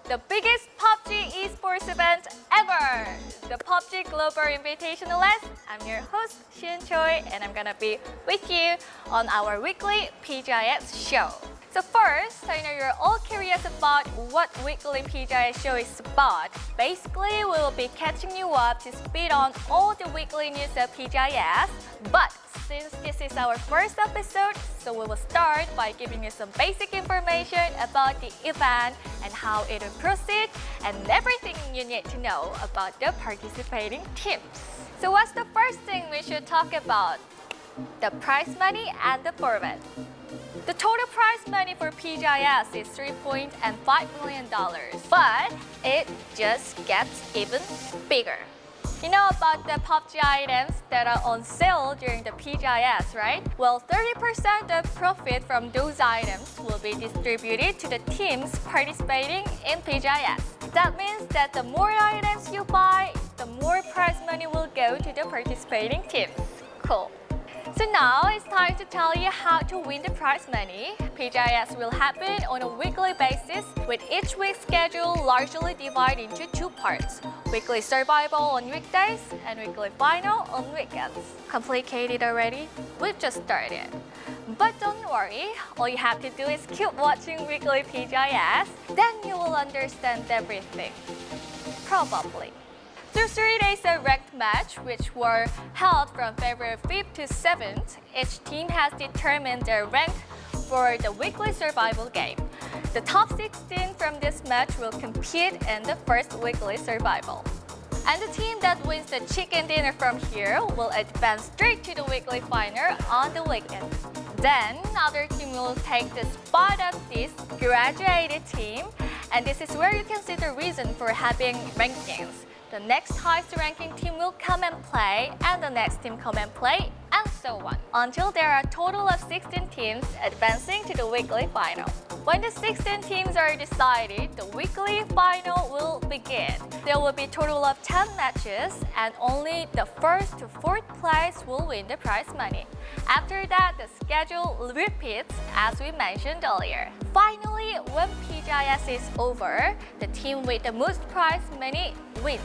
the biggest PUBG esports event ever, the PUBG Global Invitational S. I'm your host, Shin Choi, and I'm gonna be with you on our weekly PGI.S show. So first, I know you're all curious about what weekly PGI.S show is about. Basically, we will be catching you up to speed on all the weekly news of PGI.S. But since this is our first episode, so we will start by giving you some basic information about the event and how it will proceed and everything you need to know about the participating teams. So what's the first thing we should talk about? The prize money and the format. The total prize money for PGI.S is $3.5 million, but it just gets even bigger. You know about the PUBG items that are on sale during the PGI.S, right? Well, 30% of profit from those items will be distributed to the teams participating in PGI.S. That means that the more items you buy, the more prize money will go to the participating teams. Cool. So now it's time to tell you how to win the prize money. PGI.S will happen on a weekly basis with each week's schedule largely divided into two parts. Weekly survival on weekdays and weekly final on weekends. Complicated already? We've just started. But don't worry, all you have to do is keep watching weekly PGI.S, then you will understand everything. Probably. Through 3 days of ranked match, which were held from February 5th to 7th, each team has determined their rank for the weekly survival game. The top 16 from this match will compete in the first weekly survival. And the team that wins the chicken dinner from here will advance straight to the weekly final on the weekend. Then, another team will take the spot of this graduated team, and this is where you can see the reason for having rankings. The next highest ranking team will come and play, and the next team come and play, and so on, until there are a total of 16 teams advancing to the weekly final. When the 16 teams are decided, the weekly final will begin. There will be a total of 10 matches, and only the first to fourth place will win the prize money. After that, the schedule repeats as we mentioned earlier. Finally, when PGI.S is over, the team with the most prize money wins.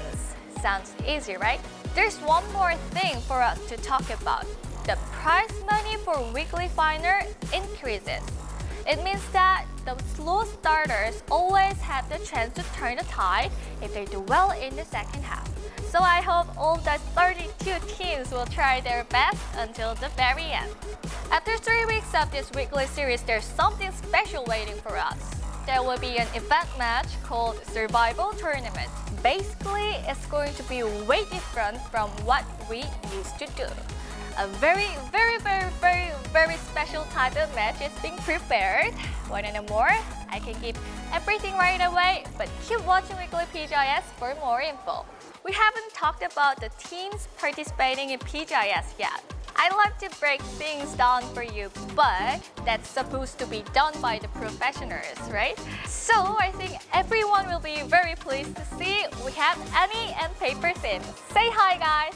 Sounds easy, right? There's one more thing for us to talk about. The prize money for weekly final increases. It means that the slow starters always have the chance to turn the tide if they do well in the second half. So I hope all the 32 teams will try their best until the very end. After 3 weeks of this weekly series, there's something special waiting for us. There will be an event match called Survival Tournament. Basically, it's going to be way different from what we used to do. A very special type of match is being prepared. Want to know more? I can give everything right away, but keep watching weekly PGI.S for more info. We haven't talked about the teams participating in PGI.S yet. I love to break things down for you, but that's supposed to be done by the professionals, right? So I think everyone will be very pleased to see we have Annie and Paper Thin. Say hi, guys!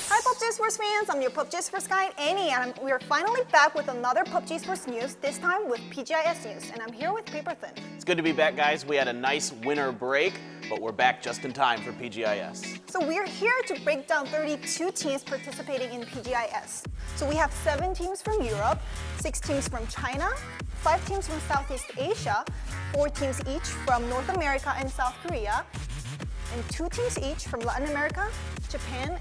Hi PUBG Sports fans, I'm your PUBG Sports guide Annie, and we are finally back with another PUBG Sports news, this time with PGI.S news, and I'm here with Paper Thin. It's good to be back, guys. We had a nice winter break, but we're back just in time for PGI.S. So we're here to break down 32 teams participating in PGI.S. So we have 7 teams from Europe, 6 teams from China, 5 teams from Southeast Asia, 4 teams each from North America and South Korea, and 2 teams each from Latin America, Japan,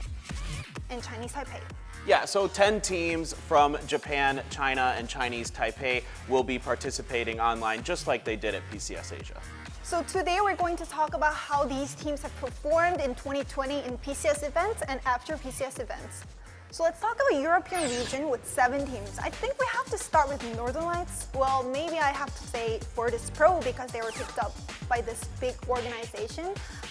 and Chinese Taipei. Yeah, so 10 teams from Japan, China, and Chinese Taipei will be participating online just like they did at PCS Asia. So today we're going to talk about how these teams have performed in 2020 in PCS events and after PCS events. So let's talk about European region with 7 teams. I think we have to start with Northern Lights. Well, maybe I have to say Virtus Pro because they were picked up by this big organization.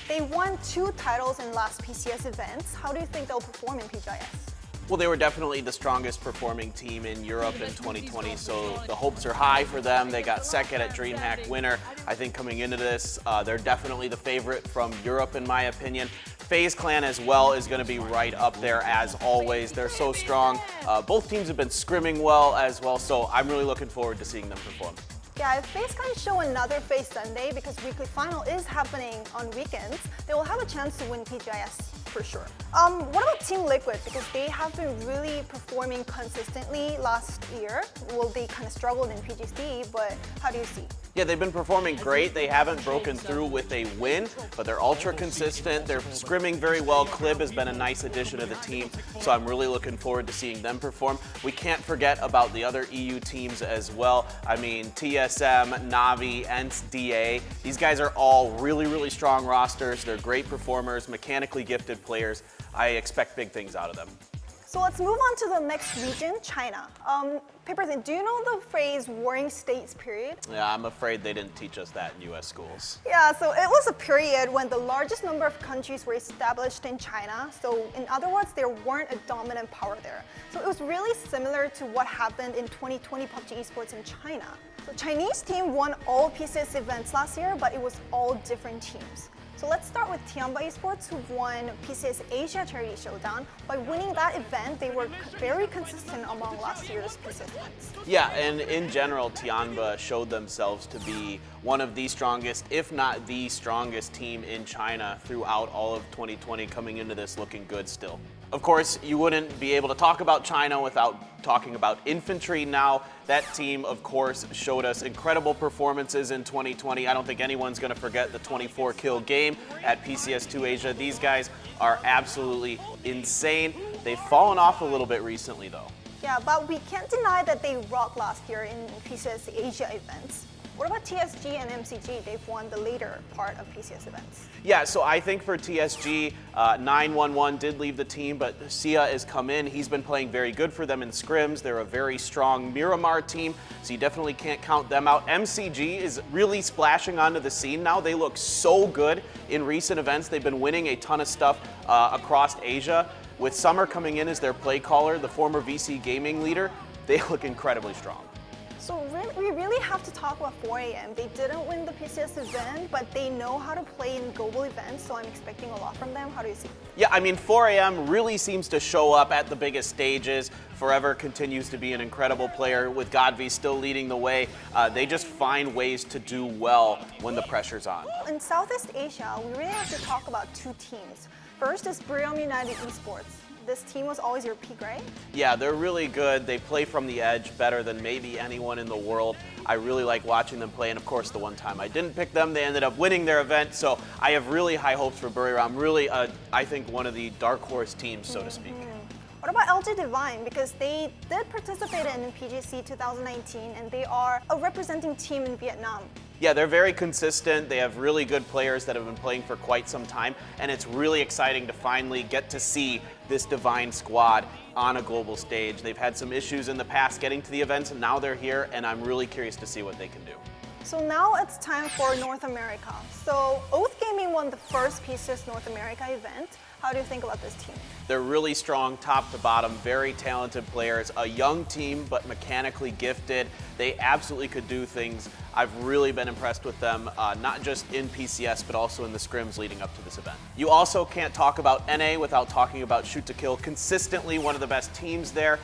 They won 2 titles in last PCS events. How do you think they'll perform in PGI.S? Well, they were definitely the strongest performing team in Europe in 2020, so the hopes are high for them. They got second at DreamHack Winter. I think coming into this, they're definitely the favorite from Europe in my opinion. FaZe Clan as well is going to be right up there as always. They're so strong. Both teams have been scrimming well as well, so I'm really looking forward to seeing them perform. Yeah, if FaZe can show another FaZe Sunday, because weekly final is happening on weekends, they will have a chance to win PGI.S for sure. What about Team Liquid? Because they have been really performing consistently last year. Well, they kind of struggled in PGC, but how do you see? Yeah, they've been performing great. They haven't broken through with a win, but they're ultra consistent. They're scrimming very well. Clib has been a nice addition to the team, so I'm really looking forward to seeing them perform. We can't forget about the other EU teams as well. I mean, TSM, Navi, ENCE, DA. These guys are all really, really strong rosters. They're great performers, mechanically gifted players. I expect big things out of them. So let's move on to the next region, China. Paper, do you know the phrase warring states period? Yeah, I'm afraid they didn't teach us that in US schools. Yeah, so it was a period when the largest number of countries were established in China. So in other words, there weren't a dominant power there. So it was really similar to what happened in 2020 PUBG esports in China. The Chinese team won all PCS events last year, but it was all different teams. So let's start with Tianba Esports, who won PCS Asia Charity Showdown. By winning that event, they were very consistent among last year's PCS events. Yeah, and in general, Tianba showed themselves to be one of the strongest, if not the strongest team in China throughout all of 2020, coming into this looking good still. Of course, you wouldn't be able to talk about China without talking about infantry now. That team, of course, showed us incredible performances in 2020. I don't think anyone's going to forget the 24-kill game at PCS2 Asia. These guys are absolutely insane. They've fallen off a little bit recently, though. Yeah, but we can't deny that they rocked last year in PCS Asia events. What about TSG and MCG? They've won the later part of PCS events. Yeah, so I think for TSG, 911 did leave the team, but Sia has come in. He's been playing very good for them in scrims. They're a very strong Miramar team, so you definitely can't count them out. MCG is really splashing onto the scene now. They look so good in recent events. They've been winning a ton of stuff across Asia. With Summer coming in as their play caller, the former VC Gaming leader, they look incredibly strong. So we really have to talk about 4AM. They didn't win the PCS event, but they know how to play in global events, so I'm expecting a lot from them. How do you see? Yeah, I mean, 4AM really seems to show up at the biggest stages. Forever continues to be an incredible player with Godv still leading the way. They just find ways to do well when the pressure's on. In Southeast Asia, we really have to talk about two teams. First is Briom United Esports. This team was always your peak, right? Yeah, they're really good. They play from the edge better than maybe anyone in the world. I really like watching them play, and of course, the one time I didn't pick them, they ended up winning their event, so I have really high hopes for Buriram. Really, I think one of the dark horse teams, so to speak. What about LG Divine? Because they did participate in PGC 2019, and they are a representing team in Vietnam. Yeah, they're very consistent. They have really good players that have been playing for quite some time, and it's really exciting to finally get to see this Divine squad on a global stage. They've had some issues in the past getting to the events, and now they're here, and I'm really curious to see what they can do. So now it's time for North America. So Oath Gaming won the first PCS North America event. How do you think about this team? They're really strong top to bottom, very talented players, a young team but mechanically gifted. They absolutely could do things. I've really been impressed with them, not just in PCS but also in the scrims leading up to this event. You also can't talk about NA without talking about Shoot to Kill, consistently one of the best teams there.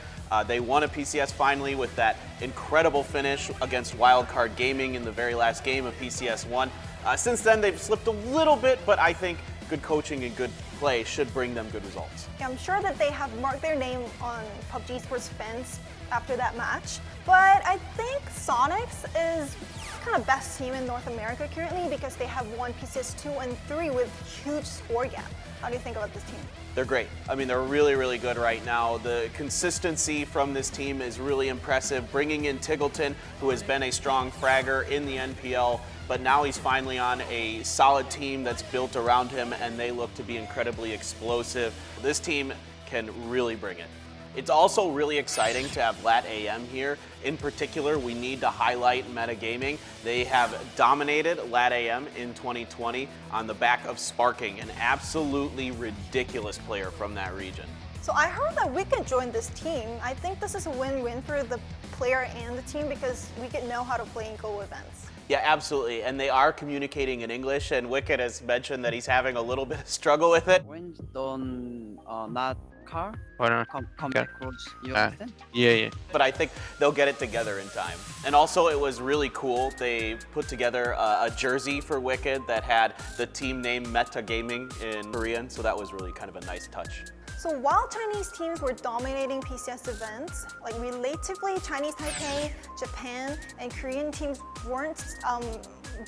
They won a PCS finally with that incredible finish against Wildcard Gaming in the very last game of PCS 1. Since then they've slipped a little bit, but I think good coaching and good play should bring them good results. Yeah, I'm sure that they have marked their name on PUBG Esports fans after that match, but I think Sonics is kind of best team in North America currently because they have won PCS 2 and 3 with huge score gap. How do you think about this team? They're great. I mean, they're really, really good right now. The consistency from this team is really impressive. Bringing in Tiggleton, who has been a strong fragger in the NPL, but now he's finally on a solid team that's built around him, and they look to be incredibly explosive. This team can really bring it. It's also really exciting to have Lat AM here. In particular, we need to highlight Metagaming. They have dominated Lat AM in 2020 on the back of Sparking, an absolutely ridiculous player from that region. So I heard that Wicked joined this team. I think this is a win-win for the player and the team because Wicked know how to play in global events. Yeah, absolutely, and they are communicating in English, and Wicked has mentioned that he's having a little bit of struggle with it. When don't not car Or come Okay. across Europe then? yeah. But I think they'll get it together in time. And also, it was really cool. They put together a jersey for Wicked that had the team name Meta Gaming in Korean, so that was really kind of a nice touch. So while Chinese teams were dominating PCS events, like relatively Chinese Taipei, Japan, and Korean teams weren't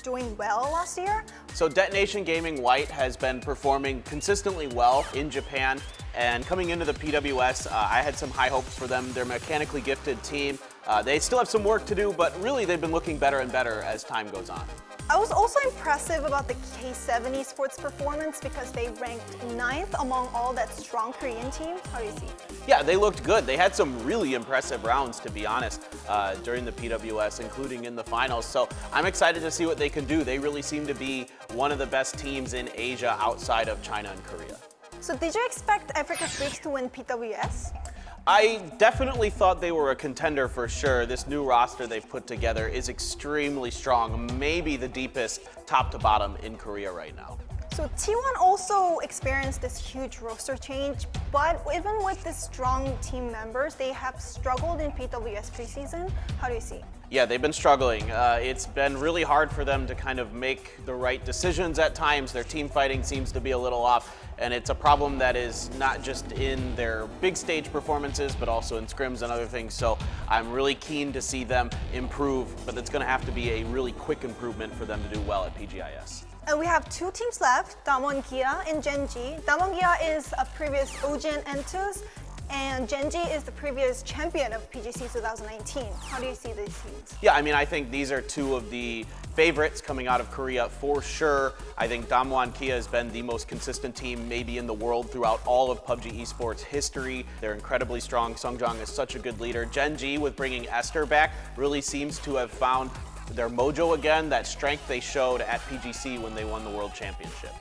doing well last year. So Detonation Gaming White has been performing consistently well in Japan, and coming into the PWS, I had some high hopes for them. They're a mechanically gifted team. They still have some work to do, but really they've been looking better and better as time goes on. I was also impressive about the K7 Esports performance because they ranked 9th among all that strong Korean team. How do you see? Yeah, they looked good. They had some really impressive rounds, to be honest, during the PWS, including in the finals. So I'm excited to see what they can do. They really seem to be one of the best teams in Asia outside of China and Korea. So did you expect Africa Freaks to win PWS? I definitely thought they were a contender for sure. This new roster they've put together is extremely strong, maybe the deepest top to bottom in Korea right now. So T1 also experienced this huge roster change, but even with the strong team members, they have struggled in PWS preseason. How do you see? Yeah, they've been struggling. It's been really hard for them to kind of make the right decisions at times. Their team fighting seems to be a little off, and it's a problem that is not just in their big stage performances, but also in scrims and other things. So I'm really keen to see them improve, but it's going to have to be a really quick improvement for them to do well at PGI.S. And we have two teams left, Damwon Gia and Genji. Damwon Gia is a previous OGN Entus, and Genji is the previous champion of PGC 2019. How do you see these teams? Yeah, I mean, I think these are two of the favorites coming out of Korea for sure. I think Damwon Kia has been the most consistent team maybe in the world throughout all of PUBG esports history. They're incredibly strong. Sungjong is such a good leader. Genji, with bringing Esther back, really seems to have found their mojo again, that strength they showed at PGC when they won the World Championship.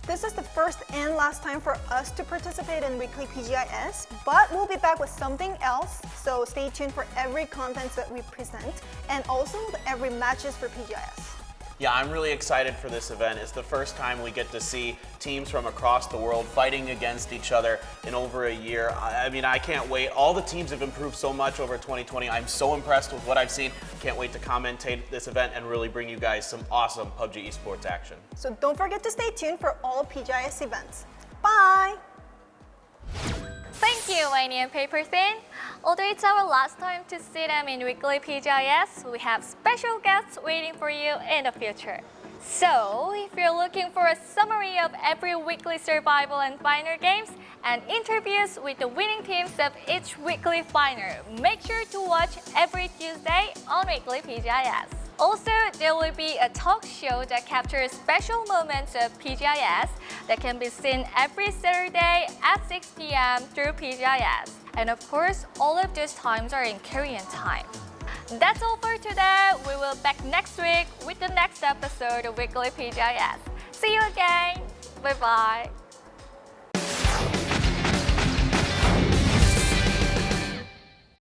This is the first and last time for us to participate in weekly PGI.S, but we'll be back with something else, so stay tuned for every content that we present and also every matches for PGI.S. Yeah, I'm really excited for this event. It's the first time we get to see teams from across the world fighting against each other in over a year. I mean, I can't wait. All the teams have improved so much over 2020. I'm so impressed with what I've seen. Can't wait to commentate this event and really bring you guys some awesome PUBG esports action. So don't forget to stay tuned for all PGI.S events. Bye! Thank you, Winnie and Paper Thin. Although it's our last time to see them in weekly PGI.S, we have special guests waiting for you in the future. So, if you're looking for a summary of every weekly survival and final games and interviews with the winning teams of each weekly final, make sure to watch every Tuesday on weekly PGI.S. Also, there will be a talk show that captures special moments of PGI.S that can be seen every Saturday at 6 p.m. through PGI.S. And of course, all of those times are in Korean time. That's all for today. We will be back next week with the next episode of Weekly PGI.S. See you again. Bye-bye.